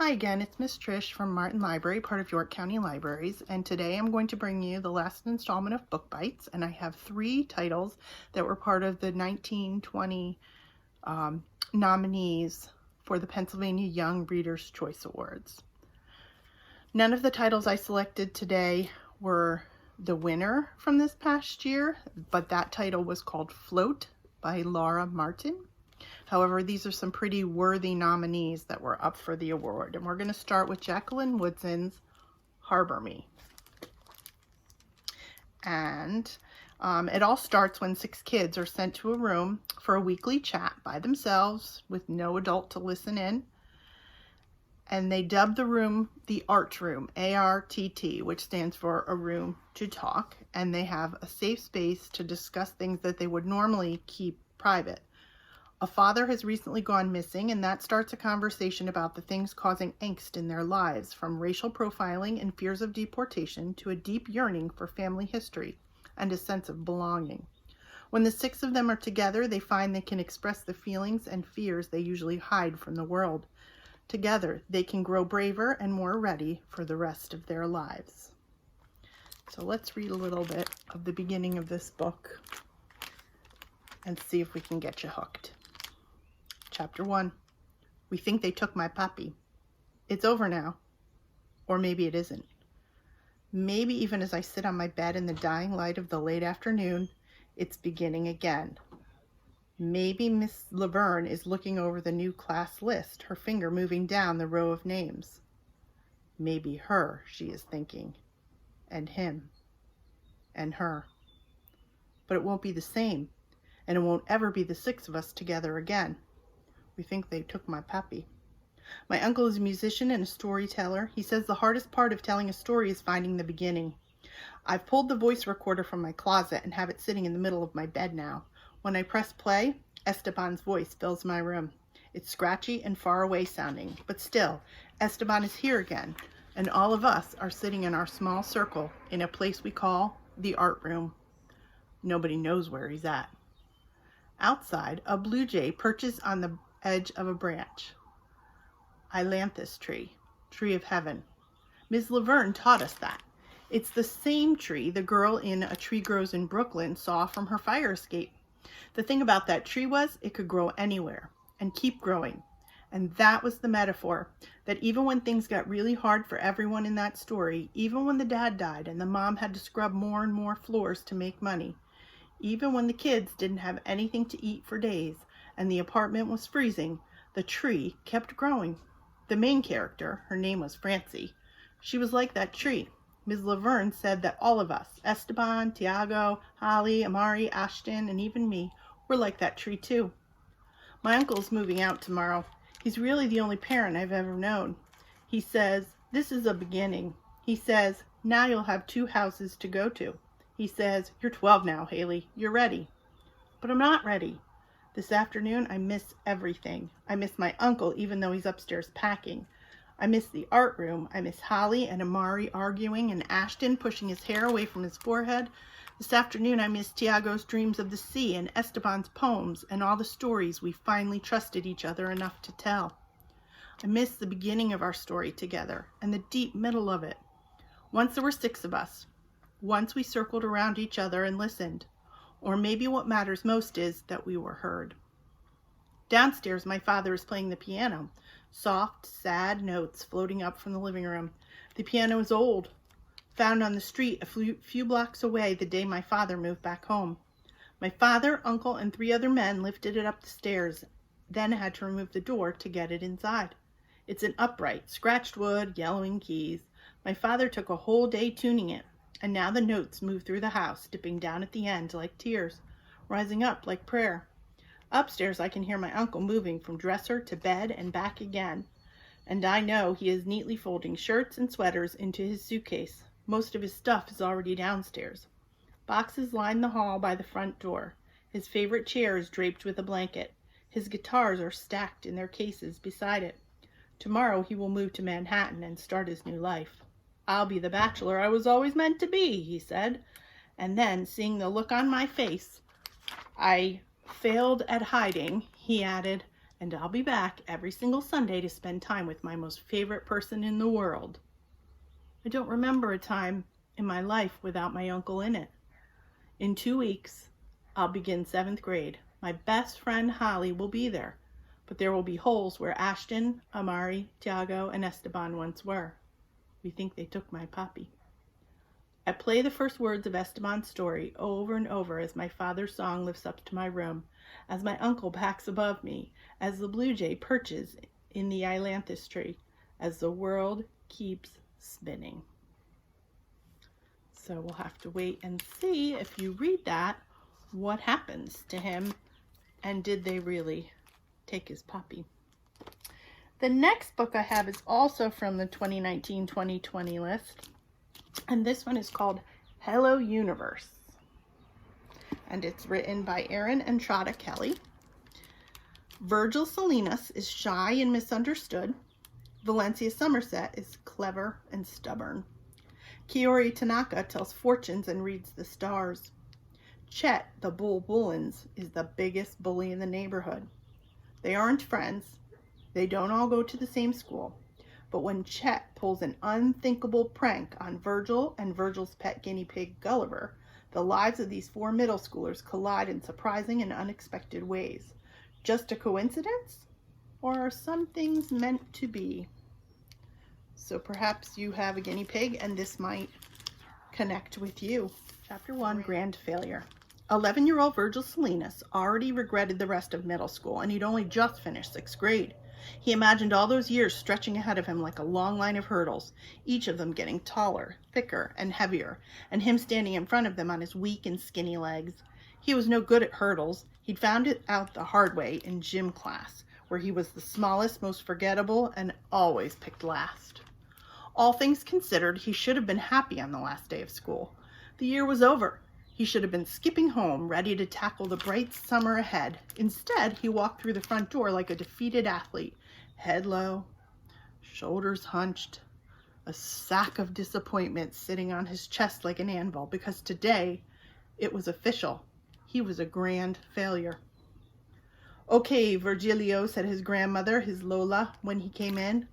Hi again, it's Miss Trish from Martin Library, part of York County Libraries, and today I'm going to bring you the last installment of Book Bites, and I have 3 titles that were part of the 1920 nominees for the Pennsylvania Young Readers' Choice Awards. None of the titles I selected today were the winner from this past year, but that title was called Float by Laura Martin. However, these are some pretty worthy nominees that were up for the award. And we're going to start with Jacqueline Woodson's Harbor Me. And it all starts when 6 kids are sent to a room for a weekly chat by themselves with no adult to listen in. And they dub the room the Art Room, ARTT, which stands for A Room to Talk. And they have a safe space to discuss things that they would normally keep private. A father has recently gone missing, and that starts a conversation about the things causing angst in their lives, from racial profiling and fears of deportation to a deep yearning for family history and a sense of belonging. When the 6 of them are together, they find they can express the feelings and fears they usually hide from the world. Together, they can grow braver and more ready for the rest of their lives. So let's read a little bit of the beginning of this book and see if we can get you hooked. Chapter 1. We think they took my puppy. It's over now. Or maybe it isn't. Maybe even as I sit on my bed in the dying light of the late afternoon, it's beginning again. Maybe Miss Laverne is looking over the new class list, her finger moving down the row of names. Maybe her, she is thinking. And him. And her. But it won't be the same. And it won't ever be the 6 of us together again. We think they took my puppy. My uncle is a musician and a storyteller. He says the hardest part of telling a story is finding the beginning. I've pulled the voice recorder from my closet and have it sitting in the middle of my bed now. When I press play, Esteban's voice fills my room. It's scratchy and far away sounding, but still, Esteban is here again, and all of us are sitting in our small circle in a place we call the Art Room. Nobody knows where he's at. Outside, a blue jay perches on the edge of a branch. Ailanthus tree, tree of heaven. Ms. Laverne taught us that. It's the same tree the girl in A Tree Grows in Brooklyn saw from her fire escape. The thing about that tree was it could grow anywhere and keep growing. And that was the metaphor, that even when things got really hard for everyone in that story, even when the dad died and the mom had to scrub more and more floors to make money, even when the kids didn't have anything to eat for days and the apartment was freezing, the tree kept growing. The main character, her name was Francie, she was like that tree. Ms. Laverne said that all of us, Esteban, Tiago, Holly, Amari, Ashton, and even me, were like that tree too. My uncle's moving out tomorrow. He's really the only parent I've ever known. He says, this is a beginning. He says, now you'll have 2 houses to go to. He says, you're 12 now, Haley. You're ready. But I'm not ready. This afternoon, I miss everything. I miss my uncle, even though he's upstairs packing. I miss the art room. I miss Holly and Amari arguing and Ashton pushing his hair away from his forehead. This afternoon, I miss Tiago's dreams of the sea and Esteban's poems and all the stories we finally trusted each other enough to tell. I miss the beginning of our story together and the deep middle of it. Once there were 6 of us. Once we circled around each other and listened. Or maybe what matters most is that we were heard. Downstairs, my father is playing the piano. Soft, sad notes floating up from the living room. The piano is old, found on the street a few blocks away the day my father moved back home. My father, uncle, and 3 other men lifted it up the stairs, then had to remove the door to get it inside. It's an upright, scratched wood, yellowing keys. My father took a whole day tuning it. And now the notes move through the house, dipping down at the end like tears, rising up like prayer. Upstairs, I can hear my uncle moving from dresser to bed and back again. And I know he is neatly folding shirts and sweaters into his suitcase. Most of his stuff is already downstairs. Boxes line the hall by the front door. His favorite chair is draped with a blanket. His guitars are stacked in their cases beside it. Tomorrow he will move to Manhattan and start his new life. I'll be the bachelor I was always meant to be, he said. And then, seeing the look on my face I failed at hiding, he added, And I'll be back every single Sunday to spend time with my most favorite person in the world. I don't remember a time in my life without my uncle in it. In 2 weeks, I'll begin 7th grade. My best friend Holly will be there, but there will be holes where Ashton, Amari, Tiago, and Esteban once were. We think they took my puppy. I play the first words of Esteban's story over and over as my father's song lifts up to my room, as my uncle packs above me, as the blue jay perches in the ailanthus tree, as the world keeps spinning. So we'll have to wait and see if you read that, what happens to him, and did they really take his puppy? The next book I have is also from the 2019-2020 list, and this one is called Hello Universe, and it's written by Erin and Trada Kelly. Virgil Salinas is shy and misunderstood. Valencia Somerset is clever and stubborn. Kiori Tanaka tells fortunes and reads the stars. Chet, the Bull Bullens, is the biggest bully in the neighborhood. They aren't friends. They don't all go to the same school. But when Chet pulls an unthinkable prank on Virgil and Virgil's pet guinea pig Gulliver, the lives of these 4 middle schoolers collide in surprising and unexpected ways. Just a coincidence? Or are some things meant to be? So perhaps you have a guinea pig and this might connect with you. Chapter 1, Grand Failure. 11-year-old Virgil Salinas already regretted the rest of middle school, and he'd only just finished 6th grade. He imagined all those years stretching ahead of him like a long line of hurdles, each of them getting taller, thicker, and heavier, and him standing in front of them on his weak and skinny legs. He was no good at hurdles. He'd found it out the hard way in gym class, where he was the smallest, most forgettable, and always picked last. All things considered, he should have been happy on the last day of school. The year was over. He should have been skipping home, ready to tackle the bright summer ahead. Instead, he walked through the front door like a defeated athlete, head low, shoulders hunched, a sack of disappointment sitting on his chest like an anvil, because today it was official. He was a grand failure. "Okay, Virgilio," said his grandmother, his Lola, when he came in.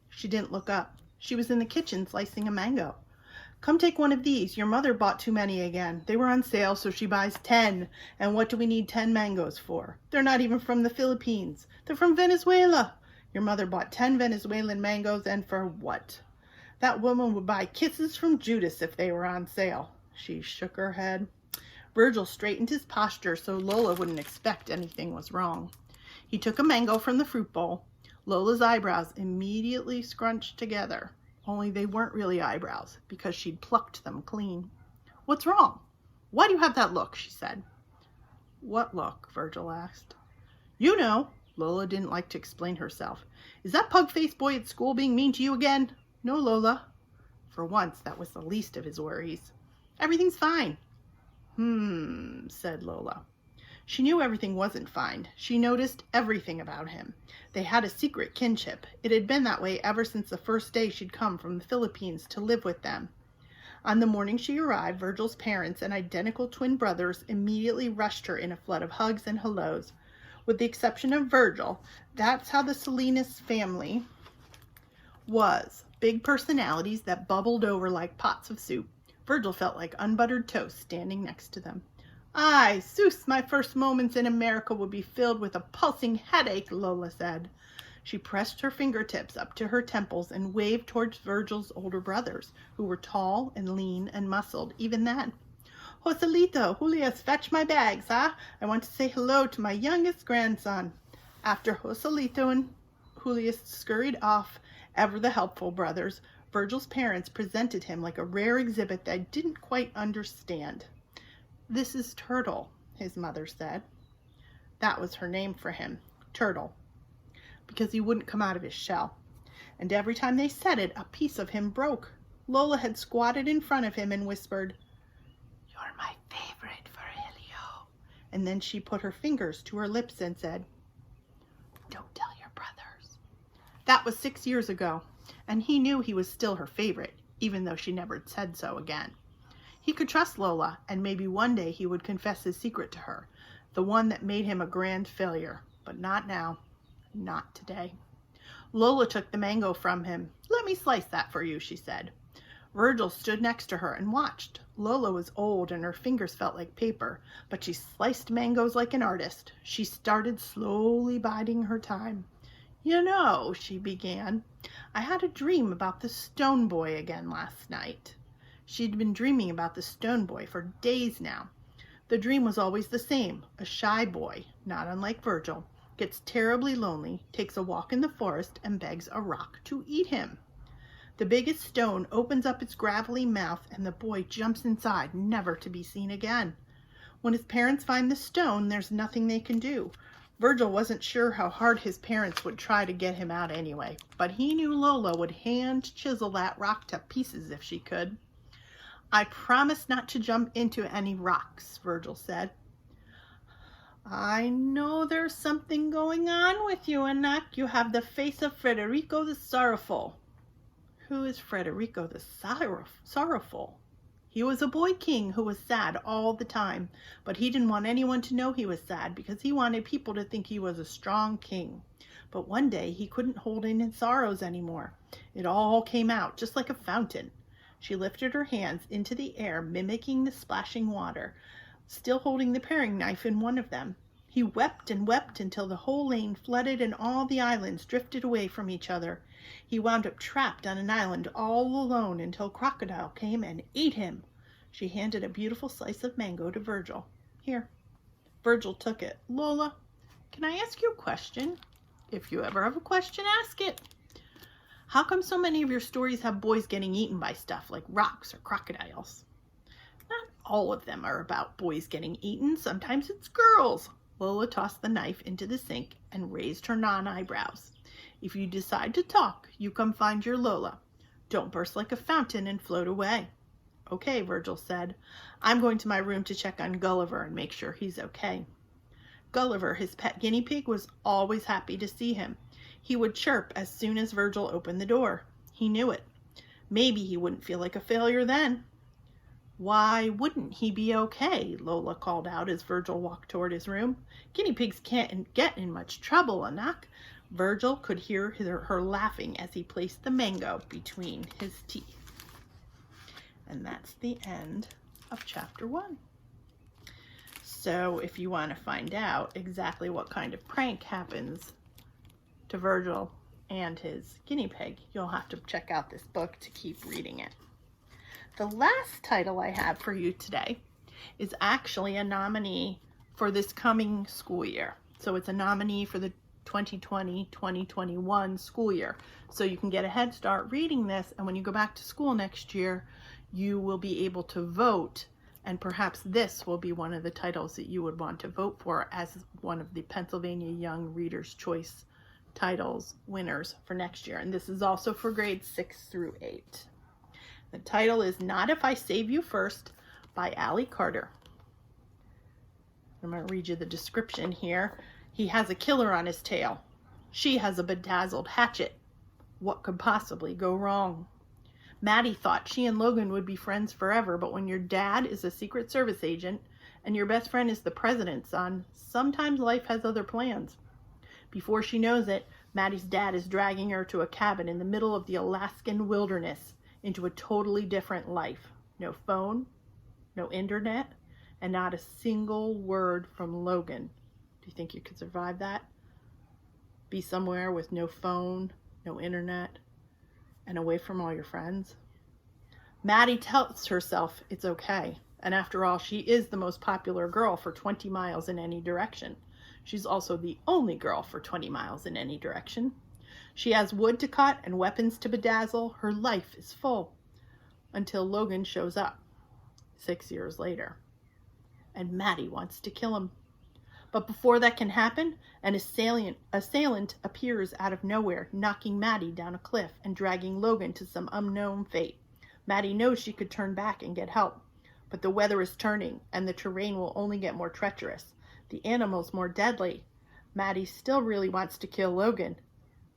She didn't look up. She was in the kitchen slicing a mango. "Come take one of these. Your mother bought too many again. They were on sale, so she buys 10. And what do we need 10 mangoes for? They're not even from the Philippines. They're from Venezuela. Your mother bought 10 Venezuelan mangoes, and for what? That woman would buy kisses from Judas if they were on sale." She shook her head. Virgil straightened his posture so Lola wouldn't expect anything was wrong. He took a mango from the fruit bowl. Lola's eyebrows immediately scrunched together, only they weren't really eyebrows because she'd plucked them clean. "What's wrong? Why do you have that look?" she said. "What look?" Virgil asked. "You know." Lola didn't like to explain herself. "Is that pug-faced boy at school being mean to you again?" "No, Lola." For once, that was the least of his worries. "Everything's fine." Said Lola. She knew everything wasn't fine. She noticed everything about him. They had a secret kinship. It had been that way ever since the first day she'd come from the Philippines to live with them. On the morning she arrived, Virgil's parents and identical twin brothers immediately rushed her in a flood of hugs and hellos. With the exception of Virgil, that's how the Salinas family was. Big personalities that bubbled over like pots of soup. Virgil felt like unbuttered toast standing next to them. "Aye, Zeus, my first moments in America would be filled with a pulsing headache," Lola said. She pressed her fingertips up to her temples and waved towards Virgil's older brothers, who were tall and lean and muscled even then. "Joselito, Julius, fetch my bags, huh? I want to say hello to my youngest grandson." After Joselito and Julius scurried off, ever the helpful brothers, Virgil's parents presented him like a rare exhibit that didn't quite understand. "This is Turtle," his mother said. That was her name for him, Turtle, because he wouldn't come out of his shell. And every time they said it, a piece of him broke. Lola had squatted in front of him and whispered, "You're my favorite, Virgilio." And then she put her fingers to her lips and said, "Don't tell your brothers." That was 6 years ago, and he knew he was still her favorite, even though she never said so again. He could trust Lola, and maybe one day he would confess his secret to her, the one that made him a grand failure, but not now. Not today. Lola took the mango from him. "Let me slice that for you," she said. Virgil stood next to her and watched. Lola was old and her fingers felt like paper, but she sliced mangoes like an artist. She started slowly biding her time. "You know," she began, "I had a dream about the stone boy again last night." She'd been dreaming about the stone boy for days now. The dream was always the same. A shy boy, not unlike Virgil, gets terribly lonely, takes a walk in the forest, and begs a rock to eat him. The biggest stone opens up its gravelly mouth, and the boy jumps inside, never to be seen again. When his parents find the stone, there's nothing they can do. Virgil wasn't sure how hard his parents would try to get him out anyway, but he knew Lola would hand chisel that rock to pieces if she could. "I promise not to jump into any rocks," Virgil said. "I know there's something going on with you, Anak. You have the face of Federico the Sorrowful." "Who is Federico the Sorrowful?" "He was a boy king who was sad all the time, but he didn't want anyone to know he was sad because he wanted people to think he was a strong king. But one day he couldn't hold in his sorrows anymore. It all came out just like a fountain." She lifted her hands into the air, mimicking the splashing water, still holding the paring knife in one of them. He wept and wept until the whole lane flooded and all the islands drifted away from each other. He wound up trapped on an island all alone until Crocodile came and ate him. She handed a beautiful slice of mango to Virgil. "Here." Virgil took it. "Lola, can I ask you a question?" "If you ever have a question, ask it." "How come so many of your stories have boys getting eaten by stuff like rocks or crocodiles?" "Not all of them are about boys getting eaten. Sometimes it's girls." Lola tossed the knife into the sink and raised her non-eyebrows. "If you decide to talk, you come find your Lola. Don't burst like a fountain and float away." "Okay," Virgil said. "I'm going to my room to check on Gulliver and make sure he's okay." Gulliver, his pet guinea pig, was always happy to see him. He would chirp as soon as Virgil opened the door. He knew it. Maybe he wouldn't feel like a failure then. "Why wouldn't he be okay?" Lola called out as Virgil walked toward his room. "Guinea pigs can't get in much trouble, Anak." Virgil could hear her laughing as he placed the mango between his teeth. And that's the end of chapter 1. So if you want to find out exactly what kind of prank happens to Virgil and his guinea pig, you'll have to check out this book to keep reading it. The last title I have for you today is actually a nominee for this coming school year. So it's a nominee for the 2020-2021 school year. So you can get a head start reading this, and when you go back to school next year, you will be able to vote, and perhaps this will be one of the titles that you would want to vote for as one of the Pennsylvania Young Readers' Choice titles winners for next year. And this is also for grades 6 through 8. The title is Not If I Save You First by Allie Carter. I'm going to read you the description here. He has a killer on his tail. She has a bedazzled hatchet. What could possibly go wrong? Maddie thought she and Logan would be friends forever, but when your dad is a Secret Service agent and your best friend is the president's son, sometimes life has other plans. Before she knows it, Maddie's dad is dragging her to a cabin in the middle of the Alaskan wilderness into a totally different life. No phone, no internet, and not a single word from Logan. Do you think you could survive that? Be somewhere with no phone, no internet, and away from all your friends? Maddie tells herself it's okay. And after all, she is the most popular girl for 20 miles in any direction. She's also the only girl for 20 miles in any direction. She has wood to cut and weapons to bedazzle. Her life is full. Until Logan shows up 6 years later. And Maddie wants to kill him. But before that can happen, an assailant appears out of nowhere, knocking Maddie down a cliff and dragging Logan to some unknown fate. Maddie knows she could turn back and get help, but the weather is turning and the terrain will only get more treacherous. The animals more deadly. Maddie still really wants to kill Logan,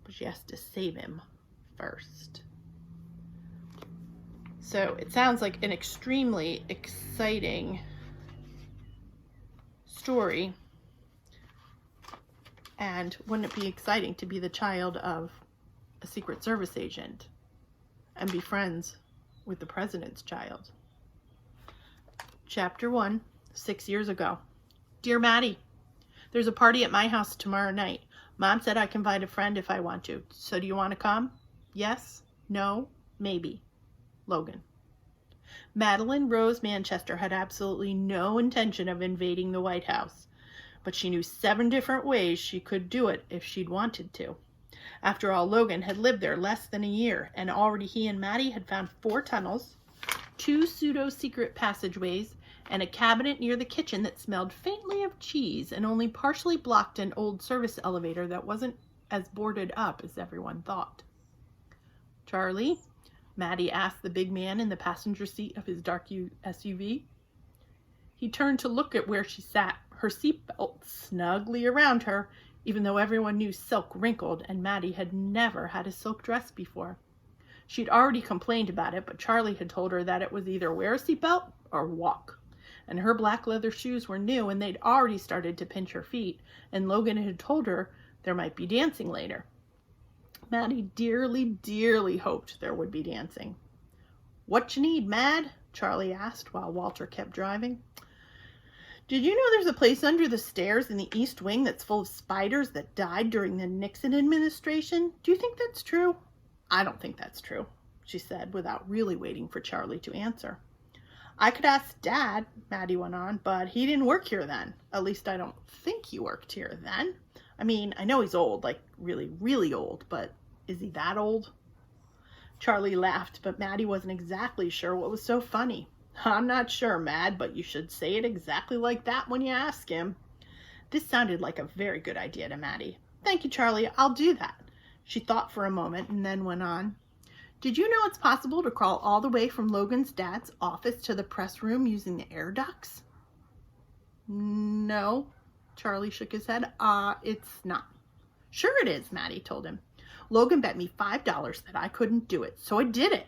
but she has to save him first. So it sounds like an extremely exciting story. And wouldn't it be exciting to be the child of a Secret Service agent and be friends with the president's child? Chapter 1, 6 years ago. Dear Maddie, there's a party at my house tomorrow night. Mom said I can invite a friend if I want to. So do you want to come? Yes? No? Maybe. Logan. Madeline Rose Manchester had absolutely no intention of invading the White House, but she knew 7 different ways she could do it if she'd wanted to. After all, Logan had lived there less than a year, and already he and Maddie had found 4 tunnels, 2 pseudo-secret passageways, and a cabinet near the kitchen that smelled faintly of cheese and only partially blocked an old service elevator that wasn't as boarded up as everyone thought. Charlie? Maddie asked the big man in the passenger seat of his dark SUV. He turned to look at where she sat, her seatbelt snugly around her, even though everyone knew silk wrinkled and Maddie had never had a silk dress before. She'd already complained about it, but Charlie had told her that it was either wear a seatbelt or walk. And her black leather shoes were new and they'd already started to pinch her feet, and Logan had told her there might be dancing later. Maddie dearly, dearly hoped there would be dancing. What you need, Mad? Charlie asked while Walter kept driving. Did you know there's a place under the stairs in the East Wing that's full of spiders that died during the Nixon administration? Do you think that's true? I don't think that's true, she said without really waiting for Charlie to answer. I could ask Dad, Maddie went on, but he didn't work here then. At least I don't think he worked here then. I mean, I know he's old, like really, really old, but is he that old? Charlie laughed, but Maddie wasn't exactly sure what was so funny. I'm not sure, Mad, but you should say it exactly like that when you ask him. This sounded like a very good idea to Maddie. Thank you, Charlie. I'll do that. She thought for a moment and then went on. Did you know it's possible to crawl all the way from Logan's dad's office to the press room using the air ducts? No, Charlie shook his head. It's not. Sure it is, Maddie told him. Logan bet me $5 that I couldn't do it, so I did it.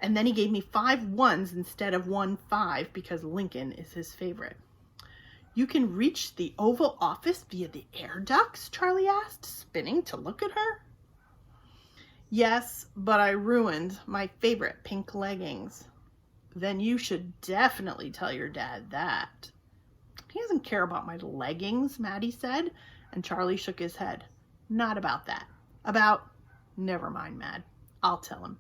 And then he gave me 5 ones instead of 1 5 because Lincoln is his favorite. You can reach the Oval Office via the air ducts? Charlie asked, spinning to look at her. Yes, but I ruined my favorite pink leggings. Then you should definitely tell your dad that. He doesn't care about my leggings, Maddie said, and Charlie shook his head. Not about that. Never mind, Mad. I'll tell him.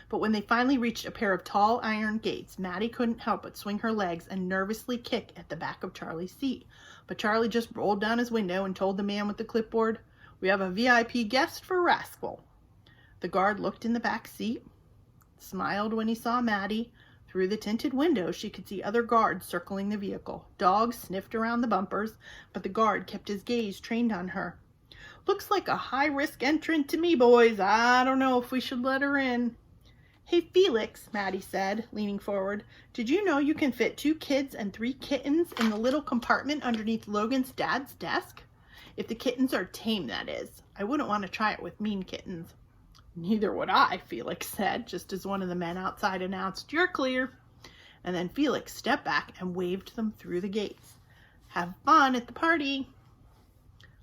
But when they finally reached a pair of tall iron gates, Maddie couldn't help but swing her legs and nervously kick at the back of Charlie's seat. But Charlie just rolled down his window and told the man with the clipboard, "We have a VIP guest for Rascal." The guard looked in the back seat, smiled when he saw Maddie. Through the tinted window, she could see other guards circling the vehicle. Dogs sniffed around the bumpers, but the guard kept his gaze trained on her. Looks like a high-risk entrant to me, boys. I don't know if we should let her in. Hey, Felix, Maddie said, leaning forward, did you know you can fit 2 kids and 3 kittens in the little compartment underneath Logan's dad's desk? If the kittens are tame, that is. I wouldn't want to try it with mean kittens. Neither would I, Felix said, just as one of the men outside announced, "You're clear." And then Felix stepped back and waved them through the gates. Have fun at the party.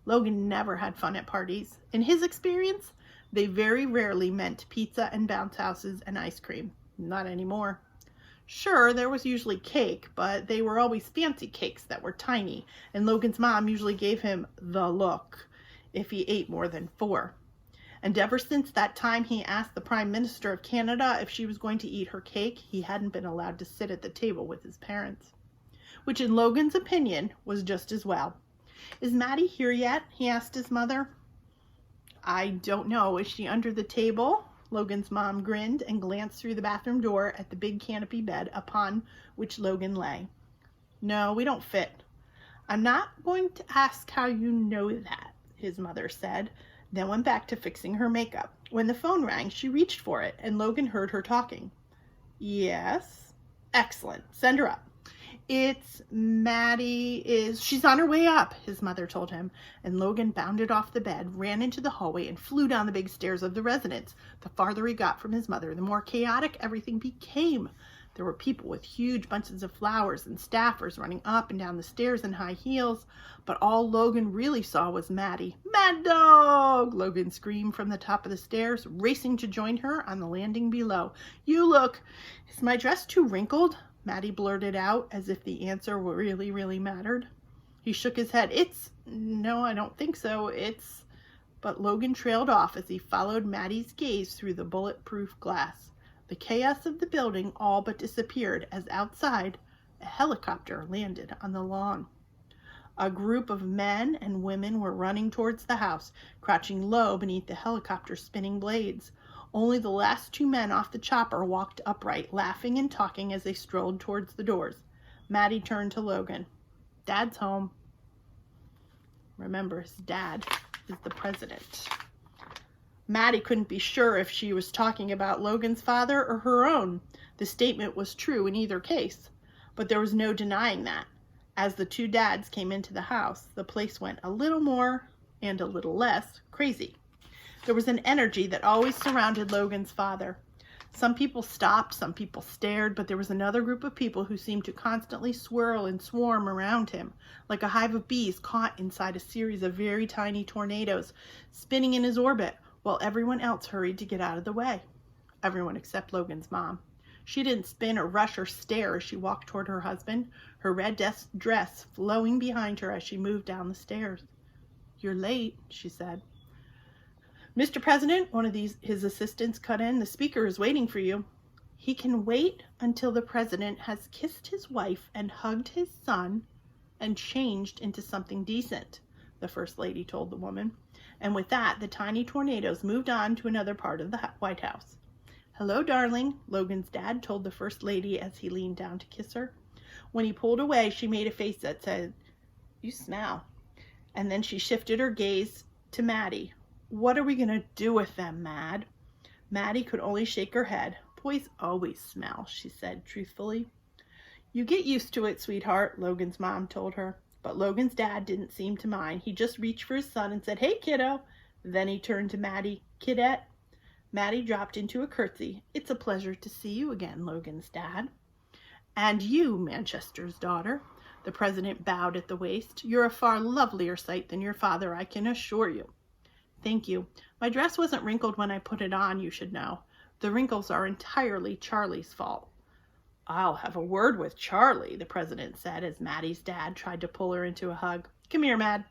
Logan never had fun at parties. In his experience, they very rarely meant pizza and bounce houses and ice cream. Not anymore. Sure, there was usually cake, but they were always fancy cakes that were tiny, and Logan's mom usually gave him the look if he ate more than 4. And ever since that time he asked the Prime Minister of Canada if she was going to eat her cake, he hadn't been allowed to sit at the table with his parents. Which in Logan's opinion was just as well. Is Maddie here yet? He asked his mother. I don't know. Is she under the table? Logan's mom grinned and glanced through the bathroom door at the big canopy bed upon which Logan lay. No, we don't fit. I'm not going to ask how you know that, his mother said, then went back to fixing her makeup. When the phone rang, she reached for it, and Logan heard her talking. Yes? Excellent. Send her up. It's Maddie she's on her way up, his mother told him, and Logan bounded off the bed, ran into the hallway, and flew down the big stairs of the residence. The farther he got from his mother, the more chaotic everything became. There were people with huge bunches of flowers and staffers running up and down the stairs in high heels, but all Logan really saw was Maddie. "Mad Dog!" Logan screamed from the top of the stairs, racing to join her on the landing below. "You look... Is my dress too wrinkled?" Maddie blurted out, as if the answer really mattered. He shook his head. No, I don't think so. But Logan trailed off as he followed Maddie's gaze through the bulletproof glass. The chaos of the building all but disappeared as outside, a helicopter landed on the lawn. A group of men and women were running towards the house, crouching low beneath the helicopter's spinning blades. Only the last two men off the chopper walked upright, laughing and talking as they strolled towards the doors. Maddie turned to Logan. "Dad's home." Remember, his dad is the president. Maddie couldn't be sure if she was talking about Logan's father or her own. The statement was true in either case, but there was no denying that. As the two dads came into the house, the place went a little more and a little less crazy. There was an energy that always surrounded Logan's father. Some people stopped, some people stared, but there was another group of people who seemed to constantly swirl and swarm around him, like a hive of bees caught inside a series of very tiny tornadoes, spinning in his orbit, while everyone else hurried to get out of the way. Everyone except Logan's mom. She didn't spin or rush or stare as she walked toward her husband, her red dress flowing behind her as she moved down the stairs. "You're late," she said. "Mr. President," one of his assistants cut in, "the speaker is waiting for you." "He can wait until the president has kissed his wife and hugged his son and changed into something decent," the First Lady told the woman. And with that, the tiny tornadoes moved on to another part of the White House. "Hello, darling," Logan's dad told the First Lady as he leaned down to kiss her. When he pulled away, she made a face that said, "You smell." And then she shifted her gaze to Maddie. "What are we going to do with them, Mad?" Maddie could only shake her head. "Boys always smell," she said truthfully. "You get used to it, sweetheart," Logan's mom told her. But Logan's dad didn't seem to mind. He just reached for his son and said, "Hey, kiddo." Then he turned to Maddie. "Kidette." Maddie dropped into a curtsy. "It's a pleasure to see you again, Logan's dad." "And you, Manchester's daughter." The president bowed at the waist. "You're a far lovelier sight than your father, I can assure you." "Thank you. My dress wasn't wrinkled when I put it on, you should know. The wrinkles are entirely Charlie's fault." "I'll have a word with Charlie," the president said as Maddie's dad tried to pull her into a hug. "Come here, Mad."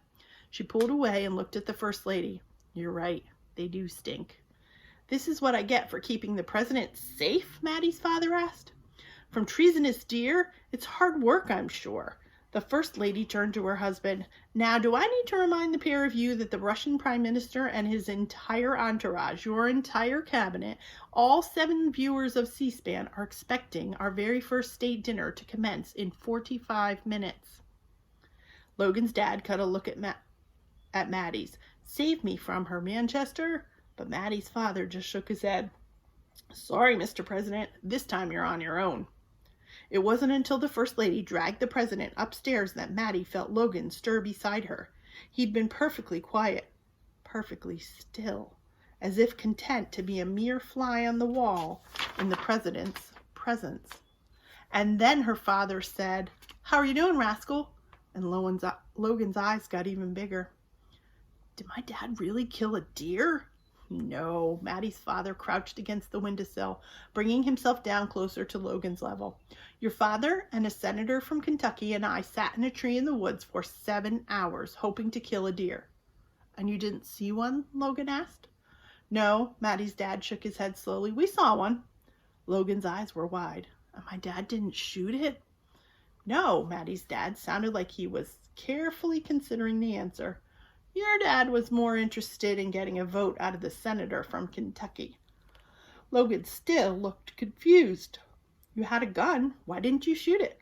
She pulled away and looked at the First Lady. "You're right. They do stink." "This is what I get for keeping the president safe?" Maddie's father asked. "From treasonous deer? It's hard work, I'm sure." The First Lady turned to her husband. "Now, do I need to remind the pair of you that the Russian Prime Minister and his entire entourage, your entire cabinet, all 7 viewers of C-SPAN are expecting our very first state dinner to commence in 45 minutes. Logan's dad cut a look at Maddie's. "Save me from her, Manchester." But Maddie's father just shook his head. "Sorry, Mr. President. This time you're on your own." It wasn't until the First Lady dragged the president upstairs that Maddie felt Logan stir beside her. He'd been perfectly quiet, perfectly still, as if content to be a mere fly on the wall in the president's presence. And then her father said, "How are you doing, rascal?" And Logan's eyes got even bigger. "Did my dad really kill a deer?" "No." Maddie's father crouched against the windowsill, bringing himself down closer to Logan's level. "Your father and a senator from Kentucky and I sat in a tree in the woods for 7 hours, hoping to kill a deer." "And you didn't see one?" Logan asked. "No." Maddie's dad shook his head slowly. "We saw one." Logan's eyes were wide. "And my dad didn't shoot it?" "No." Maddie's dad sounded like he was carefully considering the answer. "Your dad was more interested in getting a vote out of the senator from Kentucky." Logan still looked confused. "You had a gun. Why didn't you shoot it?"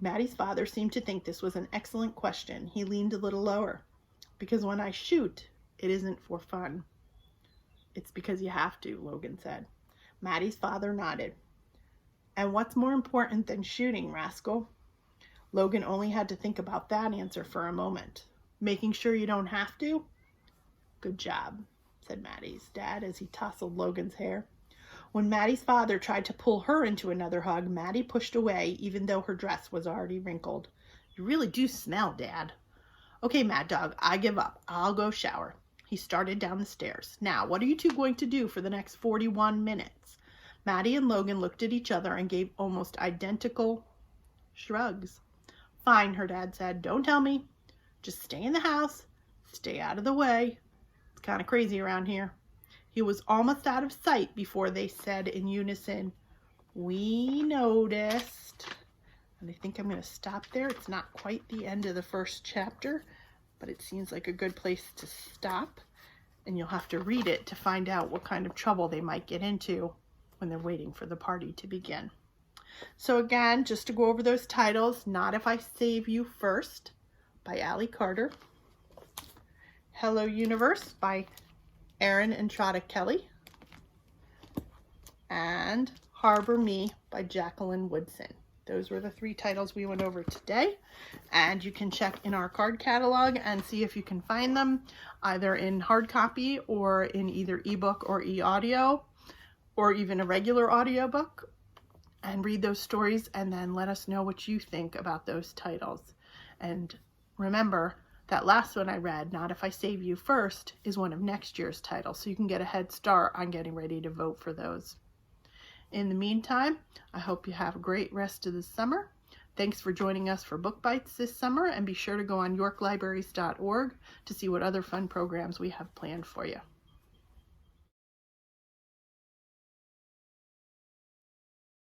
Maddie's father seemed to think this was an excellent question. He leaned a little lower. "Because when I shoot, it isn't for fun." "It's because you have to," Logan said. Maddie's father nodded. "And what's more important than shooting, rascal?" Logan only had to think about that answer for a moment. "Making sure you don't have to?" "Good job," said Maddie's dad as he tousled Logan's hair. When Maddie's father tried to pull her into another hug, Maddie pushed away, even though her dress was already wrinkled. You really do smell, Dad. Okay, Mad Dog, I give up. I'll go shower. He started down the stairs. Now, what are you two going to do for the next 41 minutes? Maddie and Logan looked at each other and gave almost identical shrugs. Fine, her dad said. Don't tell me. Just stay in the house. Stay out of the way. It's kind of crazy around here. He was almost out of sight before they said in unison, we noticed. And I think I'm going to stop there. It's not quite the end of the first chapter, but it seems like a good place to stop. And you'll have to read it to find out what kind of trouble they might get into when they're waiting for the party to begin. So again, just to go over those titles, Not If I Save You First by Allie Carter, Hello Universe by Erin and Trotta Kelly, and Harbor Me by Jacqueline Woodson. Those were the 3 titles we went over today, and you can check in our card catalog and see if you can find them either in hard copy or in either ebook or e-audio or even a regular audiobook, and read those stories and then let us know what you think about those titles. And remember, that last one I read, Not If I Save You First, is one of next year's titles, so you can get a head start on getting ready to vote for those. In the meantime, I hope you have a great rest of the summer. Thanks for joining us for Book Bites this summer, and be sure to go on yorklibraries.org to see what other fun programs we have planned for you.